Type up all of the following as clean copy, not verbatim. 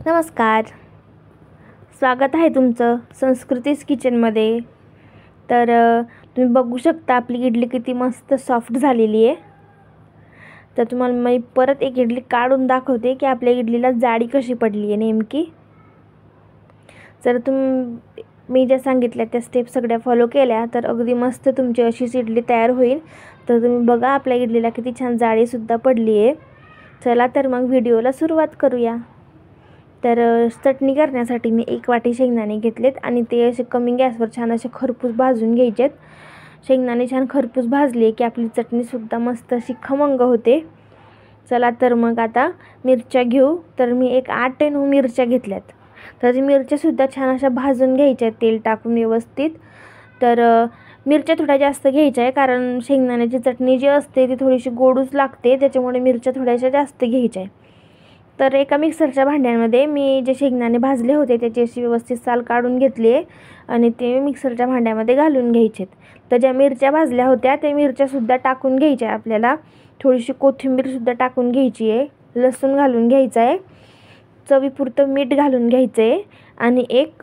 नमस्कार, स्वागत आहे तुमचं संस्कृतीज किचनमध्ये। तर तुम्ही बघू शकता आपली इडली किती मस्त सॉफ्ट झालेली आहे। तर तुम्हाला मी परत एक इडली काढून दाखवते की आपल्या इडलीला जाडी कशी पडली आहे नेमकी। जर मी जे सांगितल्या त्या स्टेप सगळ्या फॉलो केल्या तर अगदी मस्त तुमची अशीच इडली तयार होईल। तर तुम्ही बघा आपल्या इडलीला किती छान जाडी सुद्धा पडली आहे। चला तर मग व्हिडिओला सुरुवात करूया। तर चटणी करण्यासाठी मी 1 वाटी शेंगदाणे घेतलेत आणि ते असे कमी गॅसवर छान असे खरपूस भाजून घ्यायचेत। शेंगदाणे छान खरपूस भाजले की आपली चटणी सुद्धा मस्त अशी खमंग होते। चला तर मग आता मिरच्या घेऊ। तर मी 8 ते 9 मिरच्या घेतल्यात। तर मिरच्या सुद्धा छान अशा भाजून घ्यायच्या तेल टाकून व्यवस्थित। तर मिरच्या थोड्या जास्त घ्यायच्या आहे कारण शेंगदाण्याची चटणी जी असते ती थोडीशी गोडूच लागते, त्याच्यामुळे मिरच्या थोड्याशा जास्त घ्यायच्या आहे। तर एका मिक्सरच्या भांड्यामध्ये मी जे शेंगदाणे भाजले होते त्याची अशी व्यवस्थित साल काढून घेतली आहे आणि ते मिक्सरच्या भांड्यामध्ये घालून घ्यायचेत। तर ज्या मिरच्या भाजल्या होत्या त्या मिरच्यासुद्धा टाकून घ्यायच्या आपल्याला। थोडीशी कोथिंबीरसुद्धा टाकून घ्यायची आहे, लसूण घालून घ्यायचं आहे, चवीपुरतं मीठ घालून घ्यायचं आहे आणि एक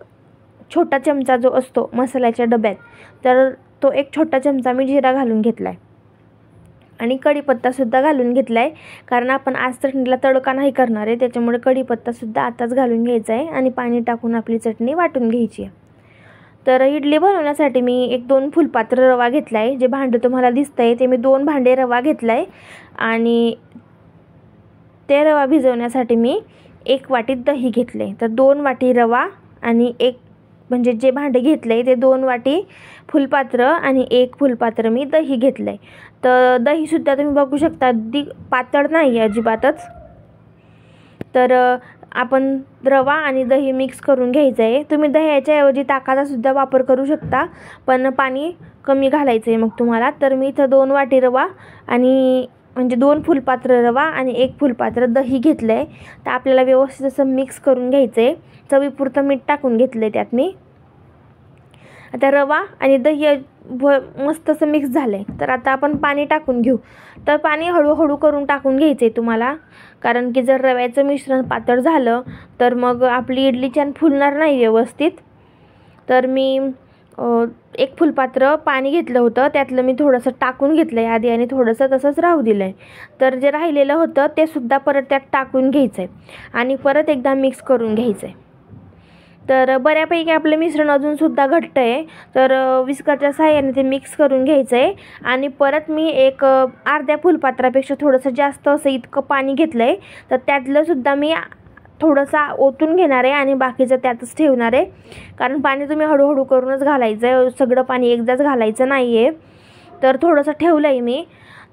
छोटा चमचा जो असतो मसाल्याच्या डब्यात तर तो एक छोटा चमचा मी जिरा घालून घेतला आहे आणि कढीपत्तासुद्धा घालून घेतला आहे कारण आपण आज चटणीला तडका नाही करणार आहे, त्याच्यामुळे कढीपत्तासुद्धा आताच घालून घ्यायचा आहे आणि पाणी टाकून आपली चटणी वाटून घ्यायची आहे। तर इडली बनवण्यासाठी मी 1-2 फुलपात्र रवा घेतला आहे। जे भांडं तुम्हाला दिसतं आहे ते मी 2 भांडे रवा घेतला आहे आणि ते रवा भिजवण्यासाठी मी 1 वाटी दही घेतले। तर 2 वाटी रवा आणि म्हणजे जे भांडे घेतलं आहे ते 2 वाटी फुलपात्र आणि 1 फुलपात्र मी दही घेतलं आहे। तर दहीसुद्धा तुम्ही बघू शकता अगदी पातळ नाही आहे अजिबातच। तर आपण रवा आणि दही मिक्स करून घ्यायचं आहे। तुम्ही दह्याच्या ऐवजी ताकाचासुद्धा वापर करू शकता, पण पाणी कमी घालायचं आहे मग तुम्हाला। तर मी इथं 2 वाटी रवा आणि म्हणजे 2 फुलपात्र रवा आणि 1 फुलपात्र दही घेतलं आहे। तर आपल्याला व्यवस्थित असं मिक्स करून घ्यायचं आहे। चवीपुरतं मीठ टाकून घेतलं आहे त्यात मी। आता रवा आणि दही मस्त असं मिक्स झालं आहे। तर आता आपण पाणी टाकून घेऊ। तर पाणी हळूहळू करून टाकून घ्यायचं आहे तुम्हाला, कारण की जर रव्याचं मिश्रण पातळ झालं तर मग आपली इडली छान फुलणार नाही व्यवस्थित। तर मी 1 फुलपात्र पाणी घेतलं होतं, त्यातलं मी थोडंसं टाकून घेतलं आहे आधी आणि थोडंसं तसंच राहू दिलं आहे। तर जे राहिलेलं होतं ते सुद्धा परत त्यात टाकून घ्यायचं आहे आणि परत एकदा मिक्स करून घ्यायचं आहे। तर बऱ्यापैकी आपलं मिश्रण अजूनसुद्धा घट्ट आहे, तर विस्करच्या सहाय्याने ते मिक्स करून घ्यायचं आहे आणि परत मी अर्ध्या फुलपात्रापेक्षा थोडंसं जास्त असं इतकं पाणी घेतलं आहे। तर त्यातलंसुद्धा मी थोडंसं ओतून घेणार आहे आणि बाकीचं त्यातच ठेवणार आहे, कारण पाणी तुम्ही हळूहळू करूनच घालायचं आहे, सगळं पाणी एकदाच घालायचं नाही आहे। तर थोडंसं ठेवलं आहे मी,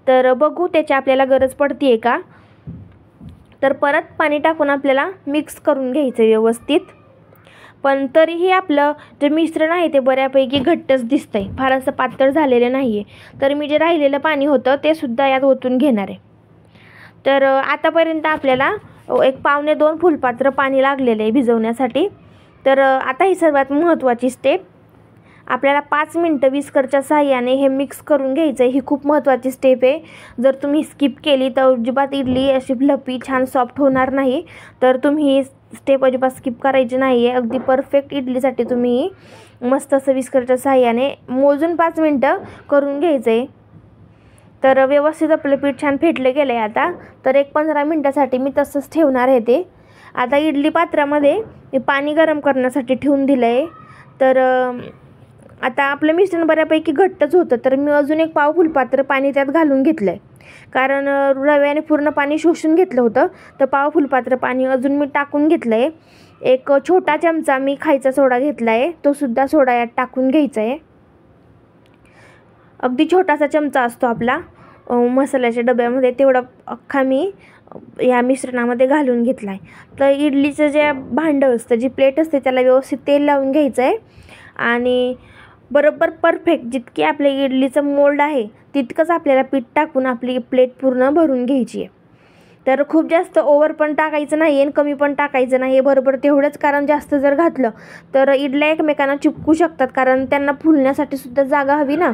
तर बघू त्याची आपल्याला गरज पडते आहे का। तर परत पाणी टाकून आपल्याला मिक्स करून घ्यायचं व्यवस्थित। पण तरीही आपलं जे मिश्रण आहे ते बऱ्यापैकी घट्टच दिसतं आहे, फार असं पातळ झालेलं नाही आहे। तर मी जे राहिलेलं पाणी होतं ते सुद्धा यात ओतून घेणार आहे। तर आतापर्यंत आपल्याला 1 पावणे 2 फुलपात्र पाणी लागलेलं आहे भिजवण्यासाठी। तर आता ही सर्वात महत्त्वाची स्टेप, आपल्याला 5 मिनटं विस्करच्या सहाय्याने हे मिक्स करून घ्यायचं आहे। ही खूप महत्त्वाची स्टेप आहे, जर तुम्ही स्किप केली तर अजिबात इडली अशी फ्लफी छान सॉफ्ट होणार नाही। तर तुम्ही ही स्टेप अजिबात स्किप करायची नाही आहे। अगदी परफेक्ट इडलीसाठी तुम्ही मस्त असं विस्करच्या सहाय्याने मोजून 5 मिनटं करून घ्यायचं आहे। तर व्यवस्थित आपलं पीठ छान फेटलं गेलं आहे आता। तर 15 मिनटासाठी मी तसंच ठेवणार आहे ते। आता इडली पात्रामध्ये मी पाणी गरम करण्यासाठी ठेवून दिलं आहे। तर आता आपलं मिश्रण बऱ्यापैकी घट्टच होतं, तर मी अजून 1 पाव फुलपात्र पाणी त्यात घालून घेतलं आहे, कारण रव्याने पूर्ण पाणी शोषून घेतलं होतं। तर पाव फुलपात्र पाणी अजून मी टाकून घेतलं आहे। 1 छोटा चमचा मी खायचा सोडा घेतला आहे, तो सुद्धा सोडा यात टाकून घ्यायचा आहे। अगदी छोटासा चमचा असतो आपला मसाल्याच्या डब्यामध्ये, तेवढा अख्खा मी या मिश्रणामध्ये घालून घेतला आहे। तर इडलीचं जे भांडं असतं, जी प्लेट असते, त्याला व्यवस्थित तेल लावून घ्यायचं आहे आणि बरोबर परफेक्ट जितकी आपल्या इडलीचं मोल्ड आहे तितकंच आपल्याला पीठ टाकून आपली प्लेट पूर्ण भरून घ्यायची आहे। तर खूप जास्त ओव्हर पण टाकायचं नाही आहे आणि कमी पण टाकायचं नाही आहे, बरोबर तेवढंच, कारण जास्त जर घातलं तर इडल्या एकमेकांना चिपकू शकतात, कारण त्यांना फुलण्यासाठी सुद्धा जागा हवी ना।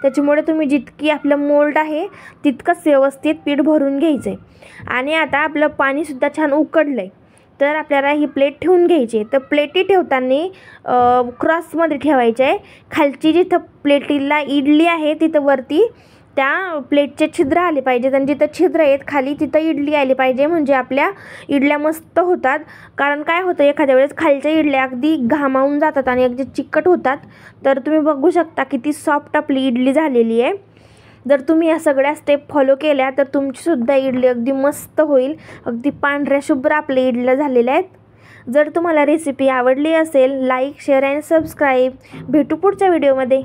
त्याच्यामुळे तुम्ही जितकी आपलं मोल्ड आहे तितकंच व्यवस्थित पीठ भरून घ्यायचं आहे। आणि आता आपलं पाणीसुद्धा छान उकळलं आहे, तर आपल्याला ही प्लेट ठेवून घ्यायची आहे. तर प्लेटी ठेवताना क्रॉसमध्ये ठेवायचे आहे. खालची जिथं प्लेटीला इडली आहे तिथं वरती त्या प्लेटचे छिद्र आले पाहिजेत आणि जिथं छिद्र आहेत खाली तिथं इडली आली पाहिजे, म्हणजे आपल्या इडल्या मस्त होतात. कारण काय होतं, एखाद्या वेळेस खालच्या इडल्या अगदी घामावून जातात आणि अगदी चिकट होतात. तर तुम्ही बघू शकता किती सॉफ्ट आपली इडली झालेली आहे. जर तुम्ही या सगळ्या स्टेप फॉलो केल्या तर तुमचीसुद्धा इडली अगदी मस्त होईल. अगदी पांढऱ्या शुभ्र आपल्या इडल्या झालेल्या आहेत. जर तुम्हाला रेसिपी आवडली असेल, लाईक, शेअर आणि सबस्क्राईब. भेटू पुढच्या व्हिडिओमध्ये.